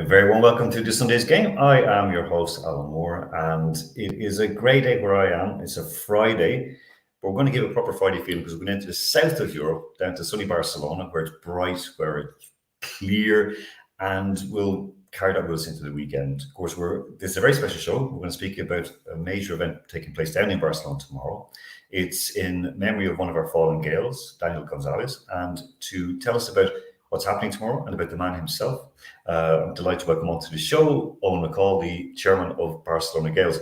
A very warm welcome to this Sunday's game. I am your host, Alan Moore, and it is a great day where I am. It's a Friday, but we're going to give a proper Friday feeling because we're going into the south of Europe, down to sunny Barcelona, where it's bright, where it's clear, and we'll carry that with us into the weekend. Of course, this is a very special show. We're going to speak about a major event taking place down in Barcelona tomorrow. It's in memory of one of our fallen Gaels, Dani Gonzalez, and to tell us about what's happening tomorrow and about the man himself, I'm delighted to welcome onto the show Eoin McCall, the chairman of Barcelona Gaels.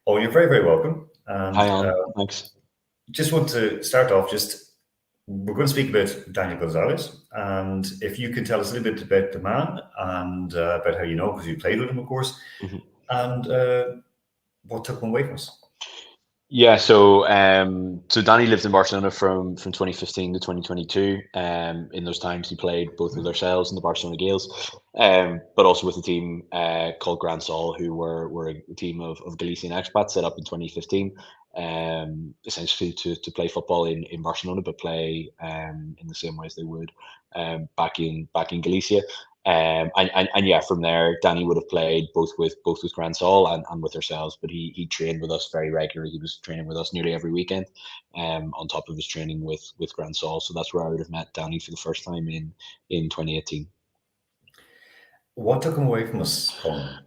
Eoin, you're very, very welcome. And, Hi, Alan. Thanks. Just want to start off, we're going to speak about Dani Gonzalez, and if you could tell us a little bit about the man and about how you know, because you played with him, of course, and what took him away from us. Yeah, so Dani lived in Barcelona from 2015 to 2022. In those times, he played both with ourselves and the Barcelona Gaels, but also with a team called Gran Sol, who were a team of Galician expats set up in 2015, essentially to play football in Barcelona, but play in the same way as they would back in Galicia. And yeah, from there, Dani would have played both with Gran Sol and with ourselves, but he trained with us very regularly. He was training with us nearly every weekend, on top of his training with Gran Sol. So that's where I would have met Dani for the first time in 2018. What took him away from us, Colin?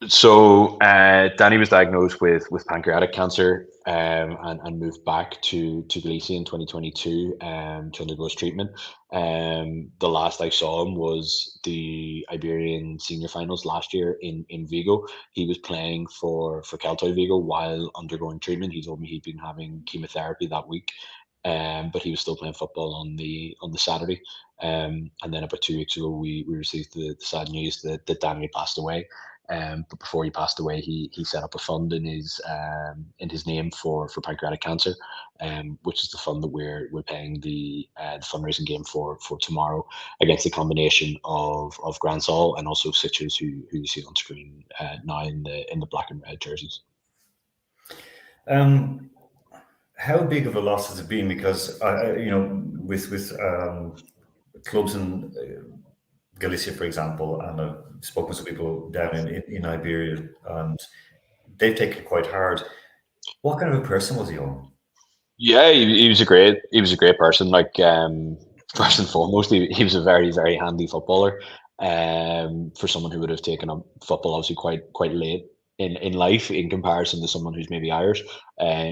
So Dani was diagnosed with pancreatic cancer and moved back to Galicia in 2022 to undergo his treatment. The last I saw him was the Iberian senior finals last year in Vigo. He was playing for Celta Vigo while undergoing treatment. He told me he'd been having chemotherapy that week, but he was still playing football on the Saturday. And then about 2 weeks ago, we received the sad news that Dani had passed away. But before he passed away, he set up a fund in his name for pancreatic cancer, which is the fund that we're paying the fundraising game for tomorrow against the combination of Gran Sol and also Sitges, who you see on screen now in the black and red jerseys. How big of a loss has it been? Because with clubs in Galicia, for example, and I've spoken to people down in Iberia, and they've taken it quite hard. What kind of a person was he on? Yeah, he was a great person. Like, first and foremost, he was a very, very handy footballer. For someone who would have taken up football obviously quite late in life in comparison to someone who's maybe Irish.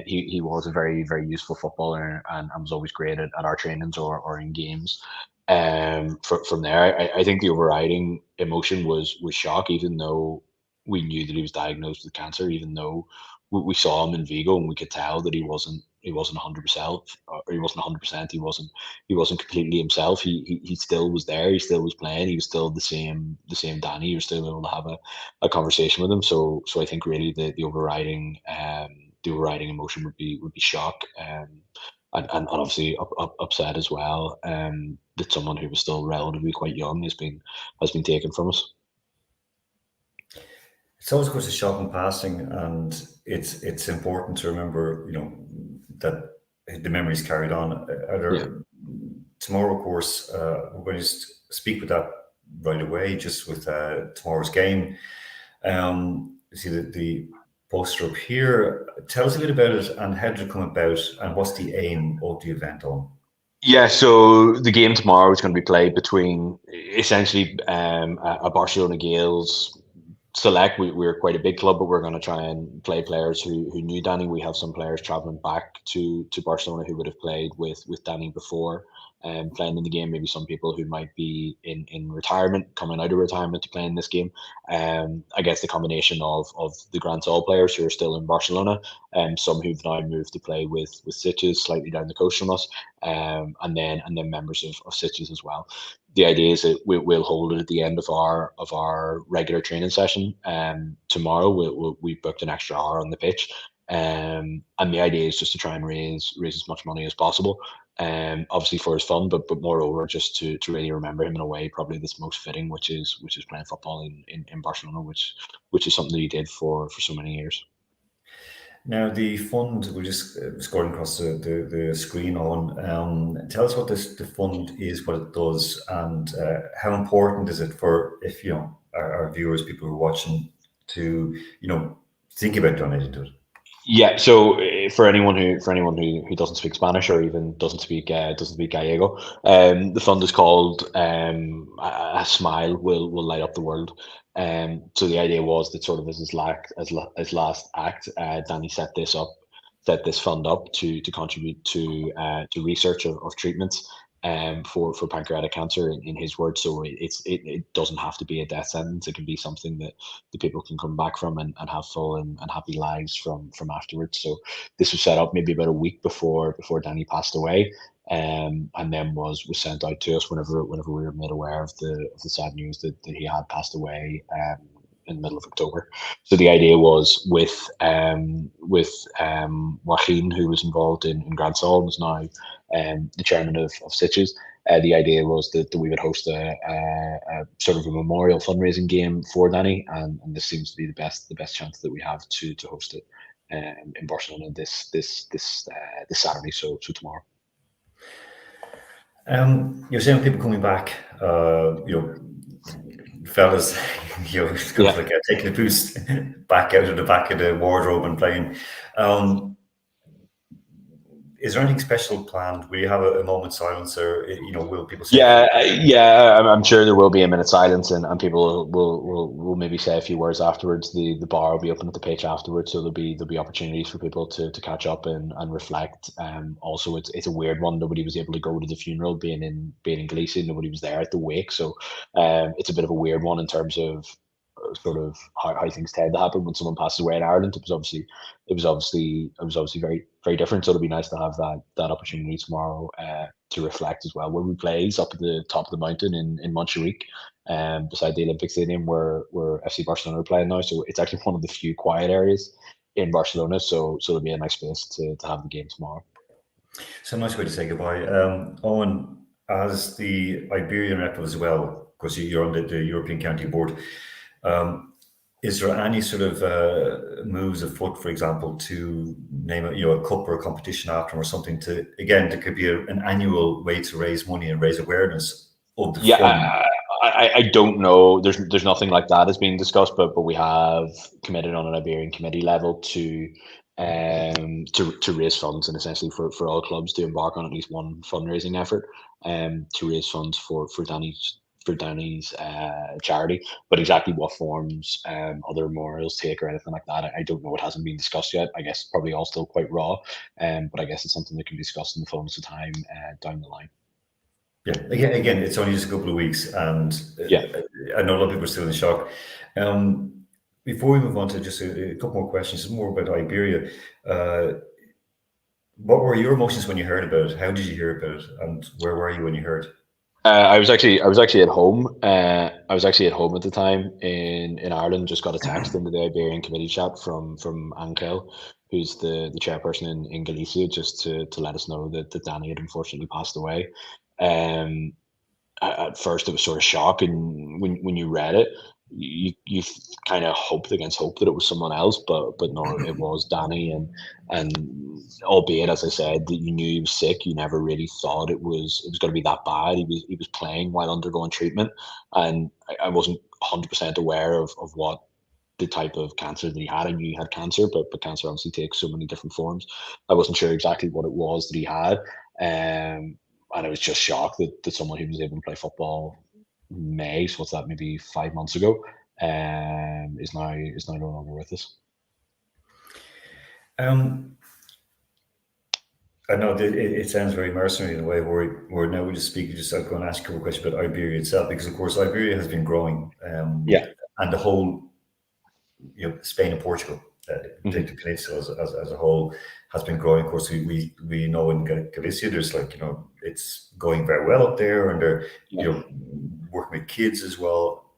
He was a very, very useful footballer and was always great at our trainings or in games. From there, I think the overriding emotion was shock, even though we knew that he was diagnosed with cancer, even though we saw him in Vigo and we could tell that he wasn't 100%, or he wasn't 100%. He wasn't completely himself. He still was there. He still was playing. He was still the same Dani. You were still able to have a conversation with him. So I think really the overriding emotion would be shock. And obviously upset as well, that someone who was still relatively quite young has been taken from us. It's always, of course, a shocking passing, and it's important to remember, that the memories carried on. Tomorrow, of course, we're going to speak with that right away, just with tomorrow's game. You see the poster up here. Tell us a bit about it and how did it come about, and what's the aim of the event on? Yeah, so the game tomorrow is going to be played between essentially a Barcelona Gaels select. We're quite a big club, but we're going to try and play players who knew Dani. We have some players traveling back to Barcelona who would have played with Dani before, playing in the game. Maybe some people who might be in retirement, coming out of retirement to play in this game. I guess the combination of the Gran Sol players who are still in Barcelona, some who've now moved to play with Sitges slightly down the coast from us, and then members of Sitges as well. The idea is that we'll hold it at the end of our regular training session. Tomorrow we booked an extra hour on the pitch, and the idea is just to try and raise as much money as possible. Obviously for his fun, but moreover just to really remember him in a way probably that's most fitting, which is playing football in Barcelona, which is something that he did for so many years. Now, the fund, we're just scrolling across the screen on. Tell us what the fund is, what it does, and how important is it for, if our viewers, people who are watching, to think about donating to it. Yeah, so for anyone who doesn't speak Spanish or even doesn't speak Gallego, the fund is called A Smile Will Light Up the World. So the idea was that sort of as his last act, Danny set this fund up to contribute to research of treatments for pancreatic cancer in his words. So it doesn't have to be a death sentence. It can be something that the people can come back from and have full and happy lives from afterwards. So this was set up maybe about a week before Danny passed away, and then was sent out to us whenever we were made aware of the sad news that he had passed away in the middle of October. So the idea was with Joaquin, who was involved in Grand Sol, was now the chairman of Sitges. The idea was that we would host a sort of a memorial fundraising game for Danny, and this seems to be the best chance that we have to host it in Barcelona this Saturday, so tomorrow. You're saying people coming back, fellas, it's kind of like taking a boost back out of the back of the wardrobe and playing. Is there anything special planned? Will you have a moment's silence, or will people say? Yeah, I'm sure there will be a minute's silence, and people will maybe say a few words afterwards. The bar will be open at the pitch afterwards, so there'll be opportunities for people to catch up and reflect. Also, it's a weird one. Nobody was able to go to the funeral, being in Galician. Nobody was there at the wake, so it's a bit of a weird one in terms of sort of how things tend to happen when someone passes away in Ireland. It was obviously very, very different. So it'll be nice to have that opportunity tomorrow to reflect as well. Where we play is up at the top of the mountain in Montjuic, beside the Olympic Stadium where FC Barcelona are playing now. So it's actually one of the few quiet areas in Barcelona. So it'll be a nice place to have the game tomorrow. So nice way to say goodbye. Eoin, as the Iberian rep as well, because you're on the European County Board, is there any sort of moves afoot, for example, to name a cup or a competition after, or something that could be an annual way to raise money and raise awareness of the fund? I don't know. There's nothing like that is being discussed, but we have committed on an Iberian committee level to raise funds, and essentially for all clubs to embark on at least one fundraising effort to raise funds for Dani's charity. But exactly what forms other memorials take or anything like that, I don't know. It hasn't been discussed yet. I guess probably all still quite raw, but I guess it's something that can be discussed in the fullness of time down the line. Yeah, again, it's only just a couple of weeks, and I know a lot of people are still in shock. Before we move on to just a couple more questions, more about Iberia. What were your emotions when you heard about it? How did you hear about it, and where were you when you heard? I was actually at home. I was actually at home at the time in Ireland. Just got a text into the Iberian committee chat from Ankel, who's the chairperson in Galicia, just to let us know that Dani had unfortunately passed away. At first, it was sort of shocking when you read it. You kind of hoped against hope that it was someone else, but no, it was Dani, and albeit, as I said, that you knew he was sick, you never really thought it was going to be that bad. He was playing while undergoing treatment, and I wasn't 100% aware of what the type of cancer that he had. I knew he had cancer, but cancer obviously takes so many different forms. I wasn't sure exactly what it was that he had, and I was just shocked that someone who was able to play football May, so what's that, maybe 5 months ago, is now no longer with us. I know that it sounds very mercenary in a way. Where now we just speak. I'm going to ask you a question about Iberia itself, because of course Iberia has been growing. And the whole, Spain and Portugal, the peninsula as a whole has been growing. Of course, we know in Galicia there's it's going very well up there, and they're working with kids as well.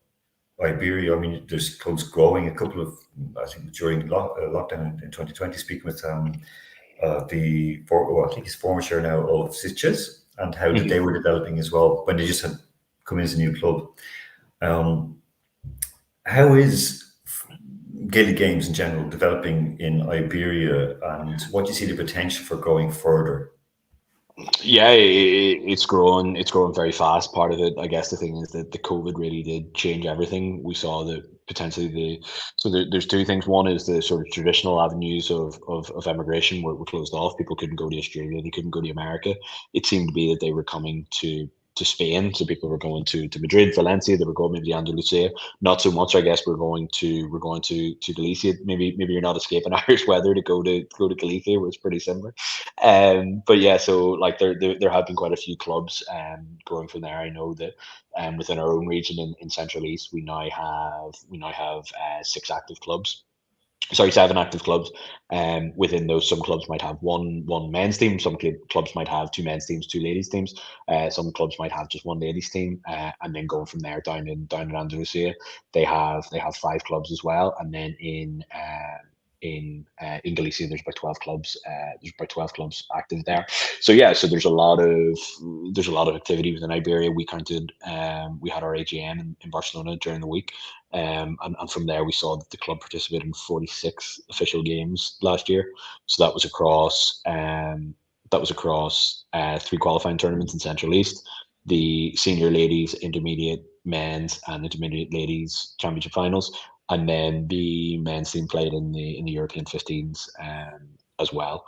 Iberia, I mean, there's clubs growing. A couple of, I think, during lockdown in 2020, speaking with I think he's former chair now of Sitges, and how they were developing as well when they just had come in as a new club. How is Gaelic games in general developing in Iberia, and what do you see the potential for going further? Yeah, it's growing. It's growing very fast. Part of it, I guess, the thing is that the COVID really did change everything. We saw that potentially there's two things. One is the sort of traditional avenues of emigration were closed off. People couldn't go to Australia. They couldn't go to America. It seemed to be that they were coming to Spain. So people were going to Madrid, Valencia. They were going maybe Andalusia. Not so much, I guess. We're going to Galicia. Maybe you're not escaping Irish weather to go to Galicia, where it's pretty similar. But yeah, so like there have been quite a few clubs growing from there. I know that within our own region in Central East, we now have 6 active clubs. Sorry, 7 active clubs. Within those, some clubs might have one men's team. Some clubs might have 2 men's teams, 2 ladies teams. Some clubs might have just 1 ladies team. And then going from there down in Andalusia, they have 5 clubs as well. And then in Galicia, there's about 12 clubs. There's about 12 clubs active there. So yeah, so there's a lot of activity within Iberia. We counted. We had our AGM in Barcelona during the week, and from there we saw that the club participated in 46 official games last year. So that was across 3 qualifying tournaments in Central East, the senior ladies, intermediate men's, and intermediate ladies championship finals. And then the men's team played in the European 15s as well,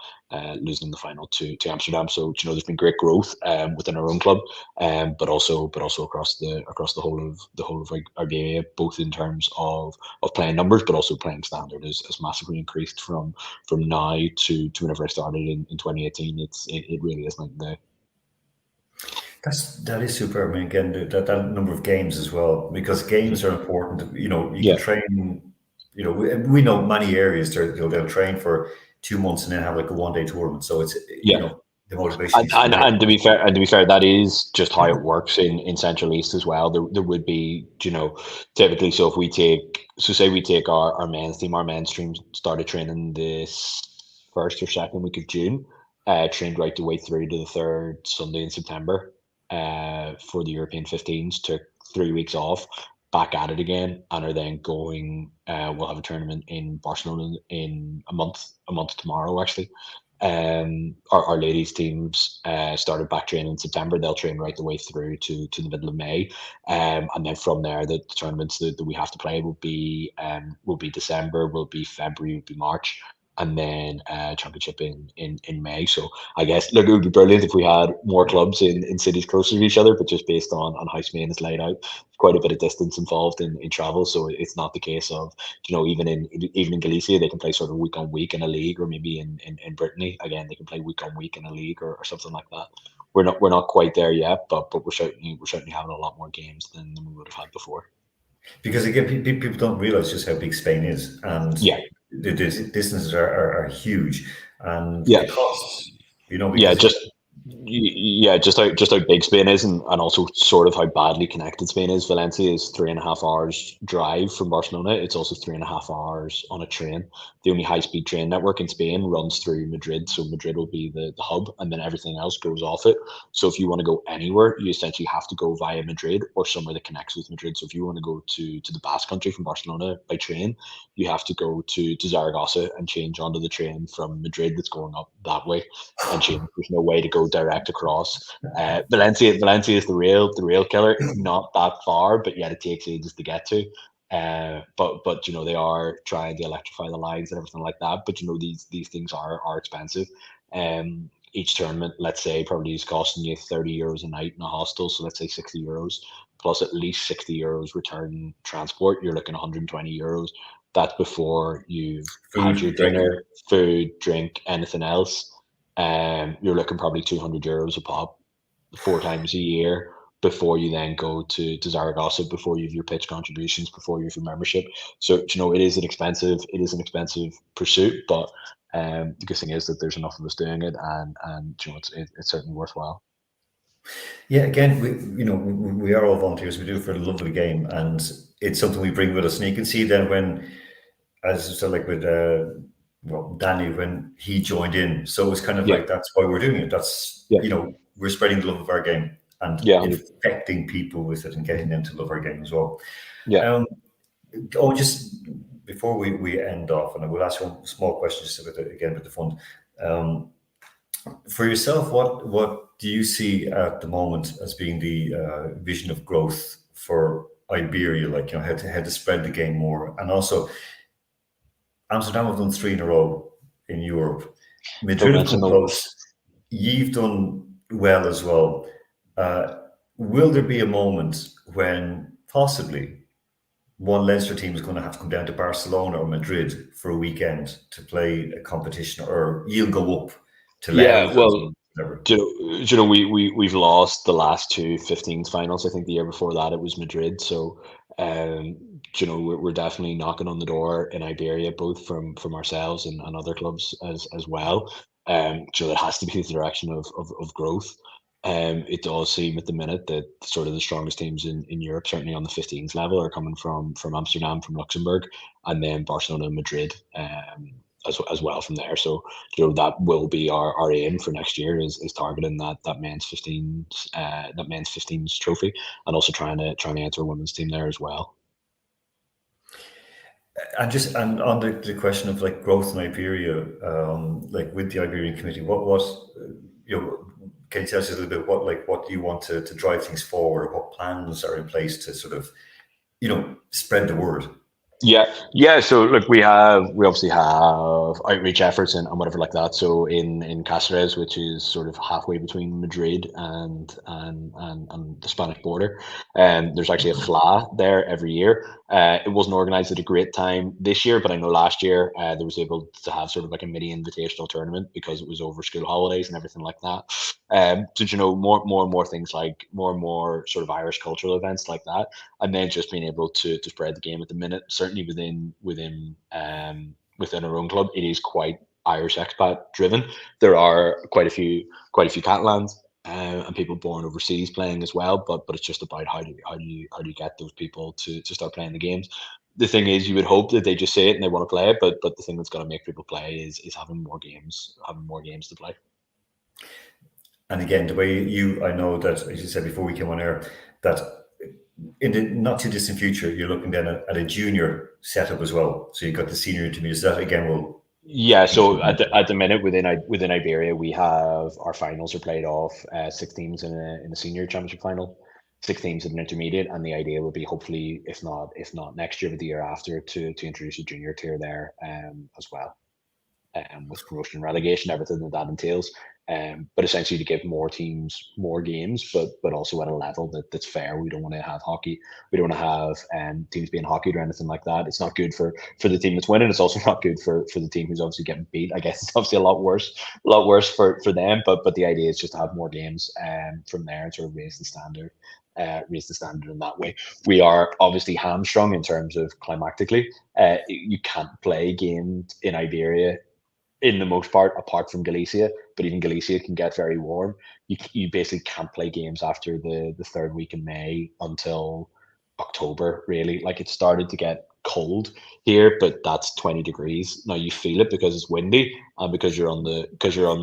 losing in the final to Amsterdam. So there's been great growth within our own club, but also across the whole of Iberia, both in terms of playing numbers, but also playing standard has massively increased from now to whenever I started in 2018. It really is like the. That is super. I mean, again, that number of games as well, because games are important. You Yeah. can train. We know many areas they'll train for 2 months and then have like a 1-day tournament. So it's the motivation is there. And to be fair, that is just how it works in Central East as well. There would be, typically. So if we say we take our men's team, our men's team started training this first or second week of June, trained right the way through to the 3rd Sunday in September. For the European 15s, took 3 weeks off, back at it again, and are then going. We'll have a tournament in Barcelona in a month tomorrow, actually. Our ladies teams started back training in September. They'll train right the way through to the middle of May, and then from there, the tournaments that we have to play will be December, will be February, will be March, and then championship in May. So I guess, look, it would be brilliant if we had more clubs in cities closer to each other, but just based on how Spain is laid out, quite a bit of distance involved in travel. So it's not the case of, even in Galicia, they can play sort of week on week in a league, or maybe in Brittany, again, they can play week on week in a league or something like that. We're not quite there yet, but we're certainly having a lot more games than we would have had before. Because again, people don't realize just how big Spain is, and the distances are huge, and the costs. Just how big Spain is, and also sort of how badly connected Spain is. Valencia is 3.5 hours drive from Barcelona. It's also 3.5 hours on a train. The only high-speed train network in Spain runs through Madrid, so Madrid will be the hub, and then everything else goes off it. So if you want to go anywhere, you essentially have to go via Madrid or somewhere that connects with Madrid. So if you want to go to the Basque Country from Barcelona by train, you have to go to Zaragoza and change onto the train from Madrid that's going up that way, and change. There's no way to go direct across. Valencia is the real killer. It's not that far, but yet it takes ages to get to. But they are trying to electrify the lines and everything like that. But these things are expensive. Each tournament, let's say, probably is costing you €30 a night in a hostel. So let's say €60 plus at least €60 return transport. You're looking €120. That's before you've had your dinner, food, drink, anything else. You're looking probably €200 a pop 4 times a year before you then go to Zaragoza, before you have your pitch contributions, before you have your membership. So it is an expensive pursuit, but the good thing is that there's enough of us doing it, and it's certainly worthwhile. Yeah, again, we are all volunteers. We do it for the love of the game, and it's something we bring with us. And you can see then when, as I said, like with Dani, when he joined in, so it was kind of like, that's why we're doing it. That's we're spreading the love of our game and infecting people with it and getting them to love our game as well. Yeah. Just before we end off, and I will ask you one small question just again with the fund. For yourself, what do you see at the moment as being the vision of growth for Iberia? Like, how to spread the game more, and also Amsterdam have done 3 in a row in Europe. Madrid have come close. You've done well as well. Will there be a moment when possibly one Leinster team is going to have to come down to Barcelona or Madrid for a weekend to play a competition, or you'll go up to Yeah, Leinster? We've lost the last 2 15s finals. I think the year before that it was Madrid. So, we're definitely knocking on the door in Iberia, both from ourselves and other clubs as well. It has to be the direction of growth. It does seem at the minute that sort of the strongest teams in Europe, certainly on the 15s level, are coming from Amsterdam, from Luxembourg, and then Barcelona and Madrid. As well from there. So that will be our aim for next year, is targeting that men's 15s trophy, and also trying to enter a women's team there as well. And on the question of like growth in Iberia, like with the Iberian Committee, what can you tell us a little bit what do you want to drive things forward? What plans are in place to sort of spread the word? Yeah. So look, we obviously have outreach efforts and whatever like that. So in Cáceres, which is sort of halfway between Madrid and the Spanish border, there's actually a FLA there every year. It wasn't organised at a great time this year, but I know last year there was able to have sort of like a mini invitational tournament because it was over school holidays and everything like that. So more and more things, like more and more sort of Irish cultural events like that, and then just being able to spread the game at the minute. Certainly within our own club, it is quite Irish expat driven. There are quite a few Catalans and people born overseas playing as well. But it's just about how do you get those people to start playing the games. The thing is, you would hope that they just say it and they want to play it, but the thing that's going to make people play is having more games to play. And again, the way I know that, as you said before we came on air, that in the not too distant future, you're looking then at a junior setup as well. So you've got the senior intermediates. That again will. Yeah. So at the minute within Iberia, we have our finals are played off 6 teams in a senior championship final, 6 teams in an intermediate, and the idea would be hopefully, if not next year, but the year after, to introduce a junior tier there as well, with promotion and relegation, everything that entails. But essentially to give more teams more games, but also at a level that's fair. We don't want to have hockey. We don't want to have teams being hockeyed or anything like that. It's not good for the team that's winning. It's also not good for the team who's obviously getting beat. I guess it's obviously a lot worse for them. But the idea is just to have more games from there and sort of raise the standard in that way. We are obviously hamstrung in terms of climatically. You can't play games in Iberia in the most part, apart from Galicia, but even Galicia can get very warm. You basically can't play games after the 3rd week in May until October, really. Like, it started to get cold here, but that's 20 degrees. Now you feel it because it's windy and because you're on the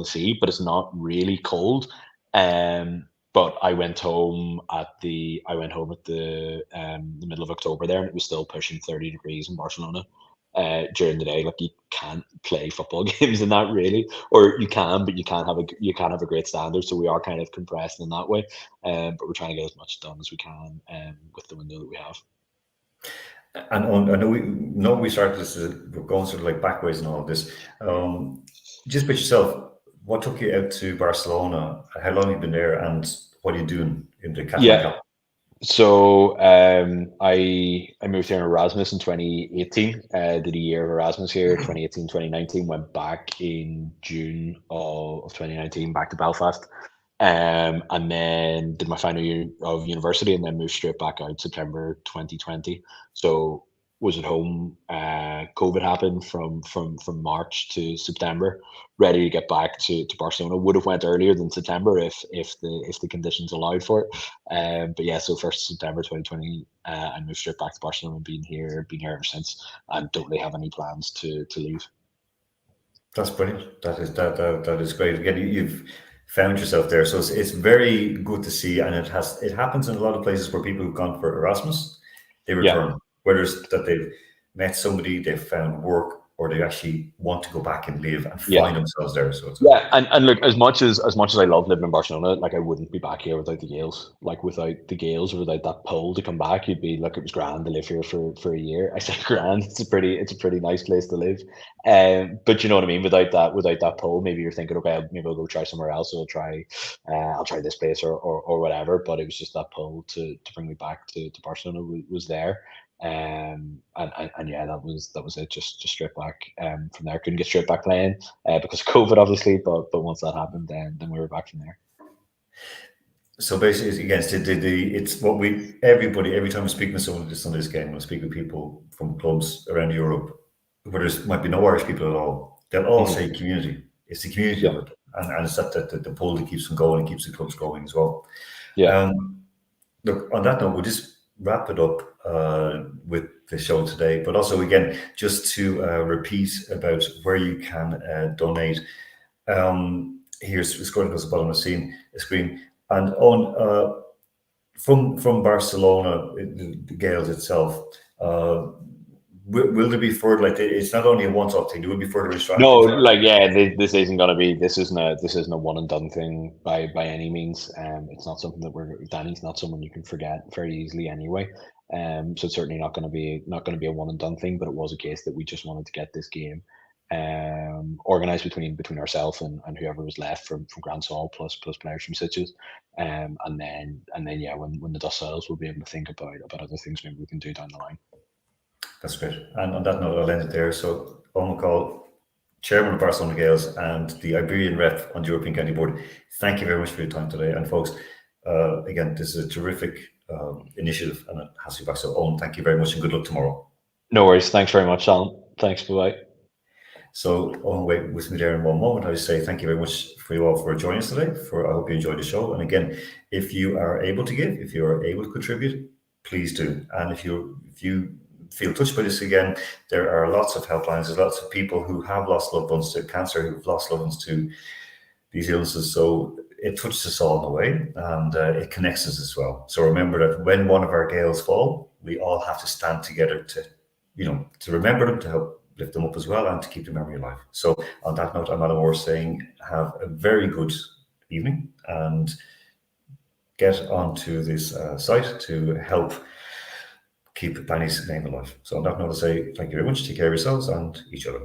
sea, but it's not really cold. But I went home at the middle of October there, and it was still pushing 30 degrees in Barcelona. During the day, like, you can't play football games in that, really, or you can, but you can't have a great standard. So we are kind of compressed in that way, but we're trying to get as much done as we can with the window that we have. And I know we started this, we're going sort of like backwards and all of this. Just with yourself, what took you out to Barcelona? How long have you been there, and what are you doing in the Catalonia? So I moved here in Erasmus in 2018, did a year of Erasmus here, 2018, 2019, went back in June of 2019, back to Belfast, and then did my final year of university, and then moved straight back out September 2020. So was at home. COVID happened from March to September. Ready to get back to Barcelona. Would have went earlier than September if the conditions allowed for it. But yeah, so 1st September 2020, I moved straight back to Barcelona and been here ever since, and don't really have any plans to leave. That's brilliant. That is great. Again, you've found yourself there, so it's very good to see, and it happens in a lot of places where people who've gone for Erasmus, they return. Yeah. Whether it's that they've met somebody, they've found work, or they actually want to go back and live and Yeah. find themselves there. So it's and look, as much as I love living in Barcelona, like I wouldn't be back here without the Gaels. Like without the Gaels or without that pull to come back, you'd be like, it was grand to live here for a year. I say grand, it's a pretty nice place to live. But you know what I mean. Without that pull, maybe you're thinking, okay, maybe I'll go try somewhere else. Or I'll try this place or whatever. But it was just that pull to bring me back to Barcelona was there. And yeah, that was it. Just straight back from there. Couldn't get straight back playing because of COVID, obviously. But once that happened, then we were back from there. So basically, again, it's what every time we speak with someone on this game, when I speak with people from clubs around Europe, where there might be no Irish people at all, they'll all say community. It's the community of it, and it's that the pull that keeps them going and keeps the clubs going as well. Yeah. Look, on that note, we'll just wrap it up with the show today, but also again, just to repeat about where you can donate. Here's scrolling across the bottom of the screen, and on from Barcelona, the Gaels itself. Will there be further? Like, it's not only a once-off thing. There will be further instructions. No, like this isn't going to be. This isn't a one and done thing by any means. It's not something that Dani's not someone you can forget very easily anyway. So it's certainly not going to be a one and done thing. But it was a case that we just wanted to get this game organised between ourselves and whoever was left from Grand Sol plus players from Sitges, and then yeah, when the dust settles, we'll be able to think about other things maybe we can do down the line. That's great. And on that note, I'll end it there. So, Eoin McCall, Chairman of Barcelona Gaels and the Iberian rep on the European County Board, thank you very much for your time today. And folks, again, this is a terrific initiative, and it has to be back. So, Eoin, thank you very much, and good luck tomorrow. No worries. Thanks very much, Alan. Thanks. Bye-bye. So, Eoin, wait with me there in one moment. I would say thank you very much for you all for joining us today. I hope you enjoyed the show. And again, if you are able to give, if you are able to contribute, please do. And if you feel touched by this, again, there are lots of helplines. There's lots of people who have lost loved ones to cancer, who've lost loved ones to these illnesses. So it touches us all in a way, and it connects us as well. So remember that when one of our Gaels fall, we all have to stand together to remember them, to help lift them up as well, and to keep the memory alive. So on that note, I'm Alan Moore saying have a very good evening, and get onto this site to help keep Dani's name alive. So on that note, I say thank you very much. Take care of yourselves and each other.